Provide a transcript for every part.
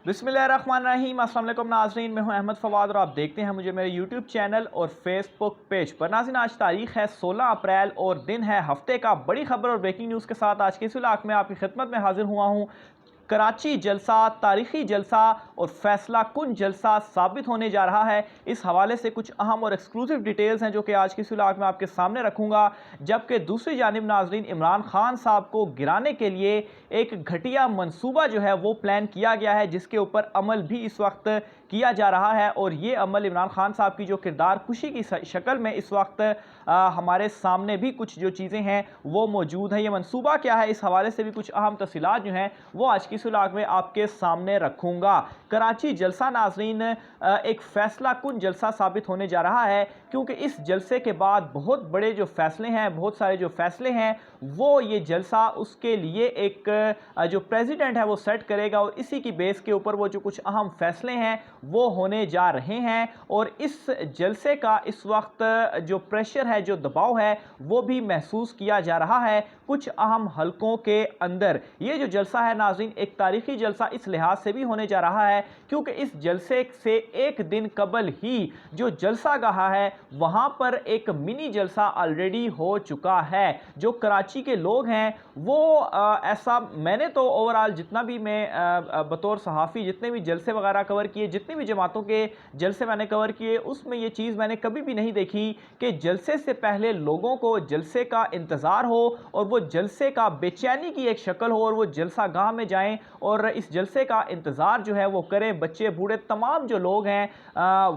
बिस्मिल्लाहिर्रहमानिर्रहीम। अस्सलाम वालेकुम नाज़रीन, मैं हूं अहमद फवाद और आप देखते हैं मुझे मेरे यूट्यूब चैनल और फेसबुक पेज पर। नाज़रीन, आज तारीख है 16 अप्रैल और दिन है हफ्ते का। बड़ी खबर और ब्रेकिंग न्यूज़ के साथ आज के इस व्लॉग में आपकी खिदमत में हाजिर हुआ हूं। कराची जलसा तारीखी जलसा और फैसला कुन जलसा साबित होने जा रहा है। इस हवाले से कुछ अहम और एक्सक्लूसिव डिटेल्स हैं जो कि आज की इस व्लॉग में आपके सामने रखूंगा। जबकि दूसरी जानिब नाजरीन, इमरान खान साहब को गिराने के लिए एक घटिया मंसूबा जो है वो प्लान किया गया है, जिसके ऊपर अमल भी इस वक्त किया जा रहा है। और ये अमल इमरान खान साहब की जो किरदार कुशी की शक्ल में इस वक्त हमारे सामने भी कुछ जो चीज़ें हैं वो मौजूद हैं। ये मंसूबा क्या है, इस हवाले से भी कुछ अहम तफसीलात जो हैं वो आज की इस व्लॉग में आपके सामने रखूंगा। कराची जलसा नाजरीन एक फैसला कुन जलसा साबित होने जा रहा है, क्योंकि इस जलसे के बाद बहुत बड़े जो फैसले हैं, बहुत सारे जो फैसले हैं वो ये जलसा उसके लिए एक जो प्रेसिडेंट है वो सेट करेगा और इसी की बेस के ऊपर वो जो कुछ अहम फैसले हैं वो होने जा रहे हैं। और इस जलसे का इस वक्त जो प्रेशर है, जो दबाव है, वो भी महसूस किया जा रहा है कुछ अहम हलकों के अंदर। ये जो जलसा है नाज़रीन एक तारीखी जलसा इस लिहाज से भी होने जा रहा है क्योंकि इस जलसे से एक दिन कबल ही जो जलसा गाह है वहां पर एक मिनी जलसा ऑलरेडी हो चुका है। जो कराची के लोग हैं वो ऐसा, मैंने तो ओवरऑल जितना भी मैं बतौर सहाफ़ी जितने भी जलसे वगैरह कवर किए, जितनी भी जमातों के जलसे मैंने कवर किए, उसमें ये चीज़ मैंने कभी भी नहीं देखी कि जलसे से पहले लोगों को जलसे का इंतज़ार हो और वो जलसे का बेचैनी की एक शक्ल हो और वो जलसा गाह में जाएं और इस जलसे का इंतज़ार जो है वो करें। बच्चे बूढ़े तमाम जो लोग हैं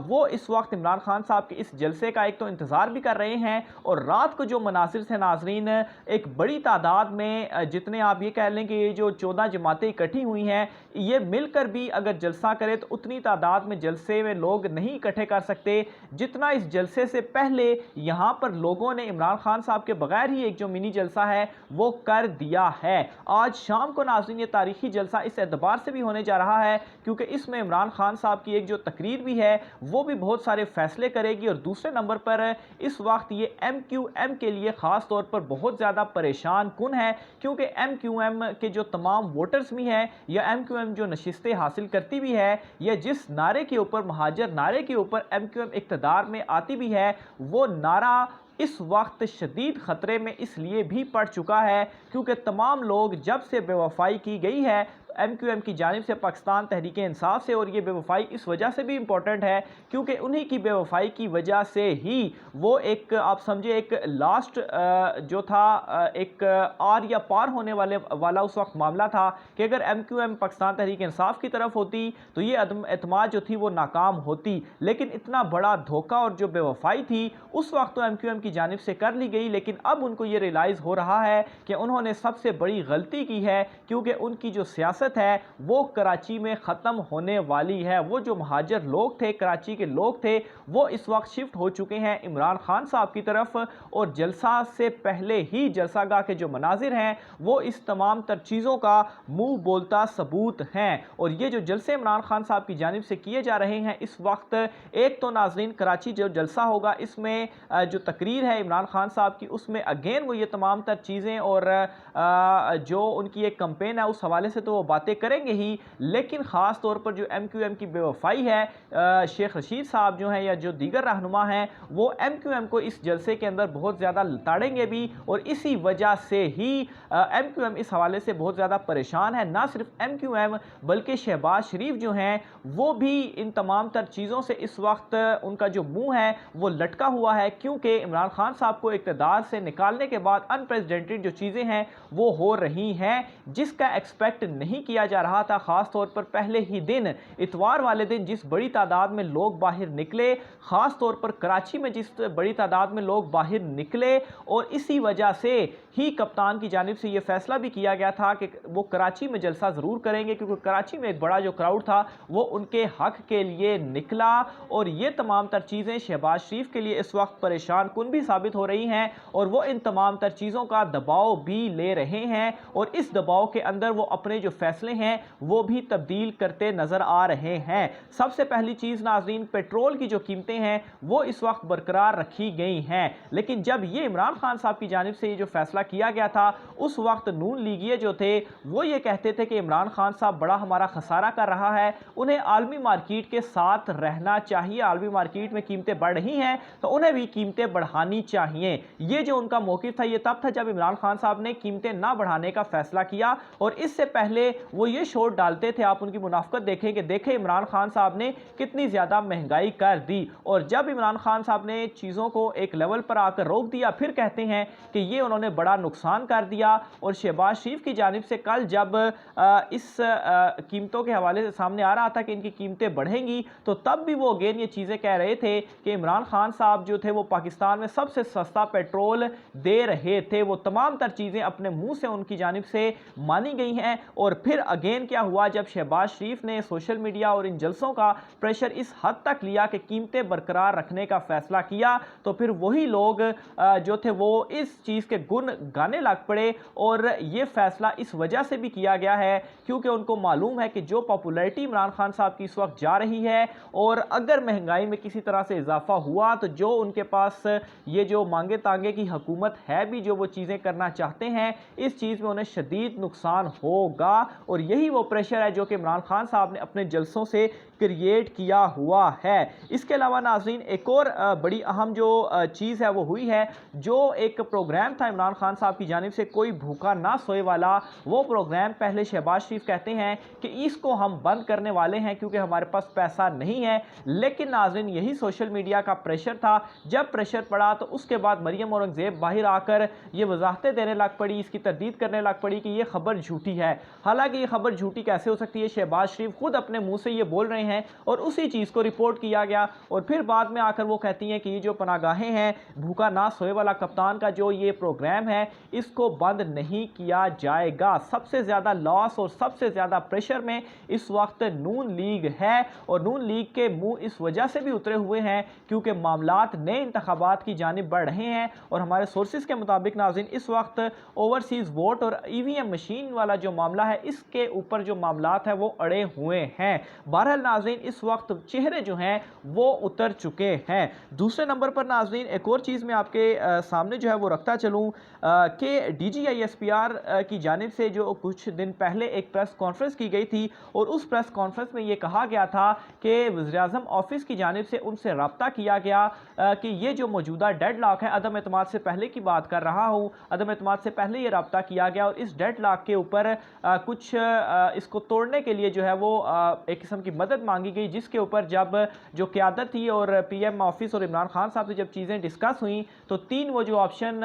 वो इस वक्त इमरान खान साहब के इस जलसे का एक तो इंतज़ार भी कर रहे हैं। और रात को जो मनासिर थे नाजरीन, एक बड़ी तादाद में, जितने आप ये कह लें कि ये जो 14 जमातें इकट्ठी हुई हैं, ये मिलकर भी अगर जलसा करे तो उतनी तादाद में जलसे में लोग नहीं इकट्ठे कर सकते जितना इस जलसे से पहले यहाँ पर लोगों ने इमरान खान साहब के बगैर ही एक जो मिनी जलसा है वो कर दिया है। आज शाम को नाज़रीन ये तारीखी जलसा इस एतबार से भी होने जा रहा है क्योंकि इसमें इमरान खान साहब की एक जो तकरीर भी है वो भी बहुत सारे फैसले करेगी। और दूसरे नंबर पर इस वक्त ये MQM के लिए ख़ास तौर पर बहुत ज़्यादा परेशान कुन है क्योंकि MQM के जो तमाम वोटर्स भी हैं या MQM जो नशिस्तें हासिल करती भी है या जिस नारे के ऊपर, महाजर नारे के ऊपर MQM इक़्तिदार में आती भी है, वो नारा इस वक्त शदीद ख़तरे में इसलिए भी पड़ चुका है क्योंकि तमाम लोग जब से बेवफाई की गई है MQM की जानिब से पाकिस्तान तहरीक इंसाफ से, और ये बेवफाई इस वजह से भी इम्पोर्टेंट है क्योंकि उन्हीं की बेवफाई की वजह से ही वो एक, आप समझे, एक लास्ट जो था एक आर या पार होने वाला उस वक्त मामला था कि अगर MQM पाकिस्तान तहरीक इंसाफ की तरफ होती तो ये एतमाद जो थी वो नाकाम होती। लेकिन इतना बड़ा धोखा और जो बेवफाई थी उस वक्त तो MQM की जानिब से कर ली गई, लेकिन अब उनको ये रियलाइज़ हो रहा है कि उन्होंने सबसे बड़ी गलती की है क्योंकि उनकी जो सियासत है वो कराची में ख़त्म होने वाली है। वो जो महाजर लोग थे, कराची के लोग थे, वो इस वक्त शिफ्ट हो चुके हैं इमरान खान साहब की तरफ। और जलसा से पहले ही जलसागाह के जो मनाजिर हैं वो इस तमाम तर चीज़ों का मुंह बोलता सबूत हैं। और ये जो जलसे इमरान खान साहब की जानिब से किए जा रहे हैं इस वक्त, एक तो नाजरीन कराची जो जलसा होगा इसमें जो तकरीर है इमरान खान साहब की, उसमें अगेन वो ये तमाम तर चीज़ें और जो उनकी एक कंपेन है उस हवाले से तो वो बातें करेंगे ही, लेकिन ख़ास तौर पर जो MQM की बेवफाई है, शेख रशीद साहब जो हैं या जो दीगर रहनुमा हैं वो MQM को इस जलसे के अंदर बहुत ज़्यादा लताड़ेंगे भी। और इसी वजह से ही MQM इस हवाले से बहुत ज़्यादा परेशान है। ना सिर्फ MQM बल्कि शहबाज शरीफ जो हैं वो भी इन तमाम तर चीज़ों से इस वक्त उनका जो मुंह है वो लटका हुआ है क्योंकि इमरान खान साहब को इक़्तिदार से निकालने के बाद अनप्रेसिडेंटेड जो चीज़ें हैं वो हो रही हैं जिसका एक्सपेक्ट नहीं किया जा रहा था। ख़ास तौर पर पहले ही दिन, इतवार वाले दिन, जिस बड़ी तादाद में लोग बाहर निकले, ख़ास तौर पर कराची में जिस बड़ी तादाद में लोग बाहर निकले, और इसी वजह से ही कप्तान की जानिब से ये फैसला भी किया गया था कि वो कराची में जलसा ज़रूर करेंगे क्योंकि कराची में एक बड़ा जो क्राउड था वो उनके हक के लिए निकला। और ये तमाम तर चीज़ें शहबाज शरीफ के लिए इस वक्त परेशान कुन भी साबित हो रही हैं और वो इन तमाम तर चीज़ों का दबाव भी ले रहे हैं और इस दबाव के अंदर वो अपने जो फैसले हैं वो भी तब्दील करते नजर आ रहे हैं। सबसे पहली चीज नाज़रीन, पेट्रोल की जो कीमतें हैं वो इस वक्त बरकरार रखी गई हैं, लेकिन जब ये इमरान खान साहब की जानिब से ये जो फैसला किया गया था उस वक्त नून लीगिए जो थे वो ये कहते थे कि इमरान खान साहब बड़ा हमारा खसारा कर रहा है, उन्हें आलमी मार्केट के साथ रहना चाहिए, आलमी मार्केट में कीमतें बढ़ रही हैं तो उन्हें भी कीमतें बढ़ानी चाहिए। ये जो उनका मौक़िफ़ था ये तब था जब इमरान खान साहब ने कीमतें ना बढ़ाने का फैसला किया, और इससे पहले वो ये शोर डालते थे, आप उनकी मुनाफ़क़त देखें कि देखें इमरान खान साहब ने कितनी ज़्यादा महंगाई कर दी, और जब इमरान खान साहब ने चीज़ों को एक लेवल पर आकर रोक दिया फिर कहते हैं कि ये उन्होंने बड़ा नुकसान कर दिया। और शहबाज शरीफ की जानिब से कल जब इस कीमतों के हवाले से सामने आ रहा था कि इनकी कीमतें बढ़ेंगी, तो तब भी वो अगेन ये चीज़ें कह रहे थे कि इमरान खान साहब जो थे वो पाकिस्तान में सबसे सस्ता पेट्रोल दे रहे थे। वो तमाम तर चीज़ें अपने मुंह से उनकी जानिब से मानी गई हैं। और फिर अगेन क्या हुआ, जब शहबाज शरीफ ने सोशल मीडिया और इन जलसों का प्रेशर इस हद तक लिया कि कीमतें बरकरार रखने का फैसला किया, तो फिर वही लोग जो थे वो इस चीज़ के गुण गाने लग पड़े। और ये फैसला इस वजह से भी किया गया है क्योंकि उनको मालूम है कि जो पॉपुलैरिटी इमरान खान साहब की इस वक्त जा रही है, और अगर महंगाई में किसी तरह से इजाफा हुआ तो जो उनके पास ये जो मांगे तांगे की हुकूमत है भी, जो वो चीज़ें करना चाहते हैं, इस चीज़ में उन्हें शदीद नुकसान होगा। और यही वो प्रेशर है जो कि इमरान खान साहब ने अपने जलसों से क्रिएट किया हुआ है। इसके अलावा नाज़रीन एक और बड़ी अहम जो चीज़ है वो हुई है, जो एक प्रोग्राम था इमरान खान साहब की जानिब से कोई भूखा ना सोए वाला, वो प्रोग्राम पहले शहबाज शरीफ कहते हैं कि इसको हम बंद करने वाले हैं क्योंकि हमारे पास पैसा नहीं है, लेकिन नाज़रीन यही सोशल मीडिया का प्रेशर था। जब प्रेशर पड़ा तो उसके बाद मरियम औरंगज़ेब बाहर आकर ये वजाहतें देने लग पड़ी, इसकी तरदीद करने लग पड़ी कि ये खबर झूठी है। हालांकि ये खबर झूठी कैसे हो सकती है, शहबाज शरीफ खुद अपने मुंह से ये बोल रहे हैं और उसी चीज़ को रिपोर्ट किया गया। और फिर बाद में आकर वो कहती हैं कि ये जो पनागाहें हैं, भूखा ना सोए वाला कप्तान का जो ये प्रोग्राम है, इसको बंद नहीं किया जाएगा। सबसे ज़्यादा लॉस और सबसे ज़्यादा प्रेशर में इस वक्त नून लीग है, और नून लीग के मुंह इस वजह से भी उतरे हुए हैं क्योंकि मामलात नए इंतखाबात की जानिब बढ़ रहे हैं। और हमारे सोर्सेज के मुताबिक नाज़रीन इस वक्त ओवरसीज़ वोट और ईवीएम मशीन वाला जो मामला है, इसके ऊपर जो मामलात है वो अड़े हुए हैं। बहरहाल नाज़रीन इस वक्त चेहरे जो हैं वो उतर चुके हैं। दूसरे नंबर पर नाज़रीन एक और चीज़ मैं आपके सामने जो है वो रखता चलूँ कि DGISPR की जानिब से जो कुछ दिन पहले एक प्रेस कॉन्फ्रेंस की गई थी, और उस प्रेस कॉन्फ्रेंस में ये कहा गया था कि वज़ीर-ए-आज़म ऑफिस की जानिब से उनसे रब्ता किया गया कि ये जो मौजूदा डेडलॉक है, अदम एतमाद से पहले की बात कर रहा हूँ, अदम एतमाद से पहले ये रब्ता किया गया, और इस डेडलॉक के ऊपर कुछ इसको तोड़ने के लिए जो है वो एक किस्म की मदद मांगी गई, जिसके ऊपर जब जो क़यादत थी और PM ऑफिस और इमरान खान साहब से जब चीज़ें डिस्कस हुई तो तीन वो जो ऑप्शन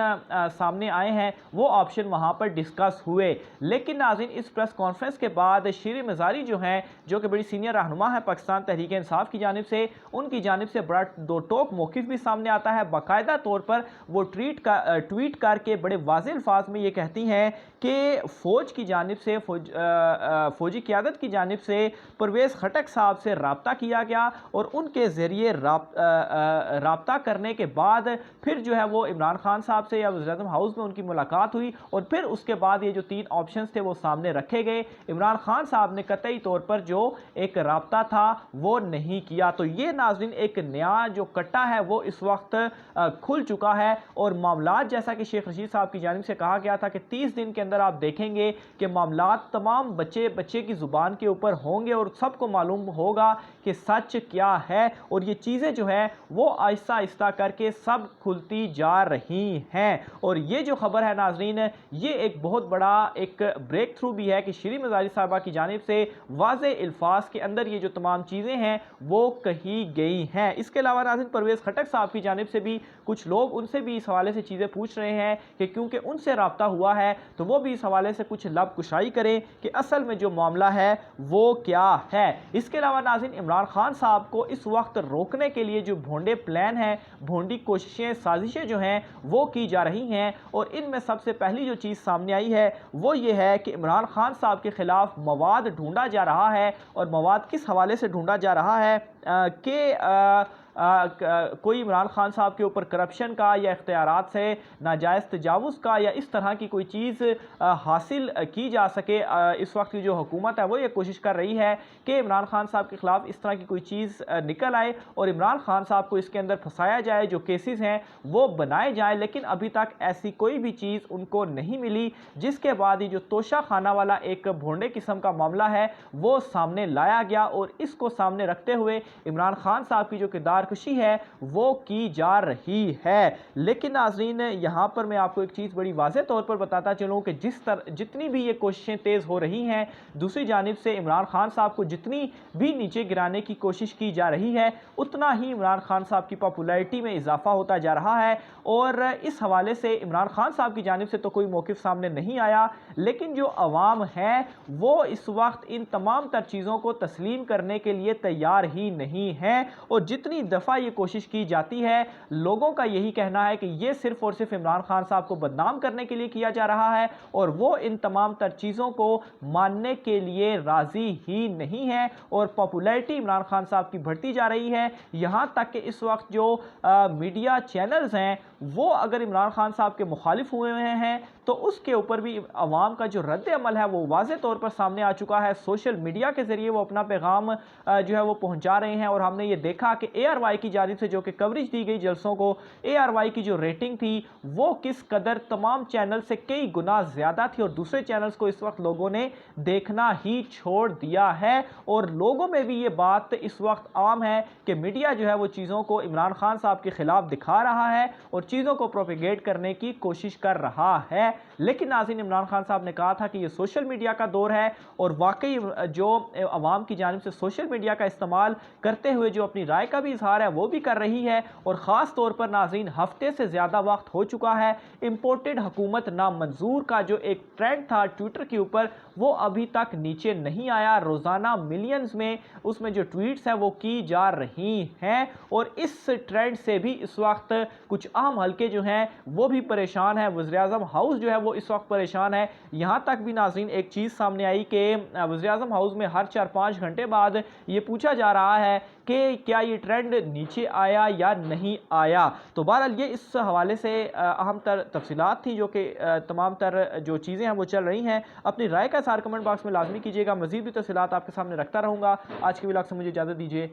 सामने आए हैं वो ऑप्शन वहाँ पर डिस्कस हुए। लेकिन नाज़रीन इस प्रेस कॉन्फ्रेंस के बाद शीर मज़ारी जो हैं, जो कि बड़ी सीनियर रहनुमा है पाकिस्तान तहरीक इंसाफ की जानिब से, उनकी जानिब से बड़ा दो टोक मौक़िफ़ भी सामने आता है। बाकायदा तौर पर वो ट्वीट करके बड़े वाज़ेह अल्फाज में ये कहती हैं कि फ़ौज की जानिब से फ़ौजी क़यादत की जानिब से परवेज़ खटक साहब से रब्ता किया गया, और उनके ज़रिए रब्ता करने के बाद फिर जो है वो इमरान खान साहब से या वज़ीर-ए-आज़म हाउस में उनकी मुलाकात हुई, और फिर उसके बाद ये जो तीन ऑप्शंस थे वो सामने रखे गए। इमरान खान साहब ने कतई तौर पर जो एक रब्ता था वो नहीं किया। तो ये नाज़रीन एक नया जो कट्टा है वो इस वक्त खुल चुका है, और मामलात जैसा कि शेख रशीद साहब की जानिब से कहा गया था कि 30 दिन के अंदर आप देखेंगे कि मामलात तमाम बच्चे की ज़ुबान के ऊपर होंगे और सबको मालूम होगा कि सच क्या है, और ये चीज़ें जो है वो आहिस्ता आहिस्ता करके सब खुलती जा रही हैं। और ये जो खबर है नाज़रीन, ये एक बहुत बड़ा एक ब्रेक थ्रू भी है कि शीरी मज़ारी साहबा की जानिब से वाज़ेह अल्फाज के अंदर ये जो तमाम चीज़ें हैं वो कही गई हैं। इसके अलावा नाज़रीन परवेज़ खटक साहब की जानिब से भी कुछ लोग उनसे भी इस हवाले से चीज़ें पूछ रहे हैं कि क्योंकि उनसे रब्ता हुआ है तो वो भी इस हवाले से कुछ लब कुशाई करें कि असल में जो मामला है वो क्या है। इसके अलावा नाज़रीन इमरान खान साहब को इस वक्त रोकने के लिए जो भोंडे प्लान हैं, भोंडी कोशिशें, साजिशें जो हैं वो की जा रही हैं, और इनमें सबसे पहली जो चीज़ सामने आई है वो ये है कि इमरान खान साहब के ख़िलाफ़ मवाद ढूंढा जा रहा है। और मवाद किस हवाले से ढूंढा जा रहा है कि कोई इमरान खान साहब के ऊपर करप्शन का या इख्तियारात से नाजायज़ तजावुज़ का या इस तरह की कोई चीज़ हासिल की जा सके। इस वक्त की जो हुकूमत है वो ये कोशिश कर रही है कि इमरान खान साहब के ख़िलाफ़ इस तरह की कोई चीज़ निकल आए और इमरान खान साहब को इसके अंदर फंसाया जाए, जो केसेस हैं वो बनाए जाए। लेकिन अभी तक ऐसी कोई भी चीज़ उनको नहीं मिली, जिसके बाद ही जो तोशा खाना वाला एक भोंडे किस्म का मामला है वो सामने लाया गया और इसको सामने रखते हुए इमरान खान साहब की जो किरदार कशी है वो की जा रही है। लेकिन नाज़रीन, यहाँ पर मैं आपको एक चीज़ बड़ी वाज़ेह तौर पर बताता चलूँ कि जितनी भी ये कोशिशें तेज़ हो रही हैं, दूसरी जानिब से इमरान खान साहब को जितनी भी नीचे गिराने की कोशिश की जा रही है, उतना ही इमरान खान साहब की पॉपुलैरिटी में इजाफा होता जा रहा है। और इस हवाले से इमरान खान साहब की जानिब से तो कोई मौक़िफ़ सामने नहीं आया, लेकिन जो अवाम है वो इस वक्त इन तमाम तर चीज़ों को तस्लीम करने के लिए तैयार ही नहीं है। और जितनी दफ़ा ये कोशिश की जाती है, लोगों का यही कहना है कि ये सिर्फ़ और सिर्फ इमरान खान साहब को बदनाम करने के लिए किया जा रहा है और वो इन तमाम तर चीज़ों को मानने के लिए राज़ी ही नहीं है। और पॉपुलैरिटी इमरान खान साहब की बढ़ती जा रही है, यहाँ तक कि इस वक्त जो मीडिया चैनल्स हैं वो अगर इमरान खान साहब के मुखालिफ हुए हैं तो उसके ऊपर भी अवाम का जो रद्द अमल है वो वाज़ेह तौर पर सामने आ चुका है। सोशल मीडिया के ज़रिए वो अपना पैगाम जो है वो पहुंचा रहे हैं। और हमने ये देखा कि ARY की जानिब से जो कि कवरेज दी गई जलसों को, ARY की जो रेटिंग थी वो किस कदर तमाम चैनल से कई गुना ज़्यादा थी और दूसरे चैनल्स को इस वक्त लोगों ने देखना ही छोड़ दिया है। और लोगों में भी ये बात इस वक्त आम है कि मीडिया जो है वो चीज़ों को इमरान खान साहब के ख़िलाफ़ दिखा रहा है और चीज़ों को प्रोपेगेट करने की कोशिश कर रहा है। लेकिन नाज़रीन, इमरान खान साहब ने कहा था कि ये सोशल मीडिया का दौर है और वाकई जो अवाम की जानिब से सोशल मीडिया का इस्तेमाल करते हुए जो अपनी राय का भी इजहार है वो भी कर रही है। और ख़ास तौर पर नाज़रीन, हफ्ते से ज़्यादा वक्त हो चुका है, इम्पोर्टेड हुकूमत नामंजूर का जो एक ट्रेंड था ट्विटर के ऊपर वो अभी तक नीचे नहीं आया। रोज़ाना मिलियंस में उसमें जो ट्वीट्स हैं वो की जा रही हैं और इस ट्रेंड से भी इस वक्त कुछ अहम हल्के जो हैं वो भी परेशान है। वज़ीर-ए-आज़म हाउस जो है वो इस वक्त परेशान है। यहाँ तक भी नाज़रीन एक चीज़ सामने आई कि वज़ीर-ए-आज़म हाउस में हर 4-5 घंटे बाद ये पूछा जा रहा है कि क्या ये ट्रेंड नीचे आया या नहीं आया। तो बहरहाल ये इस हवाले से अहम तर तफसीलात थी जो कि तमाम तर जो चीज़ें हैं वो चल रही हैं। अपनी राय का इज़हार कमेंट बॉक्स में लाजमी कीजिएगा। मज़ीद भी तफसीलात आपके सामने रखता रहूँगा। आज की व्लॉग से मुझे इजाज़त दीजिए।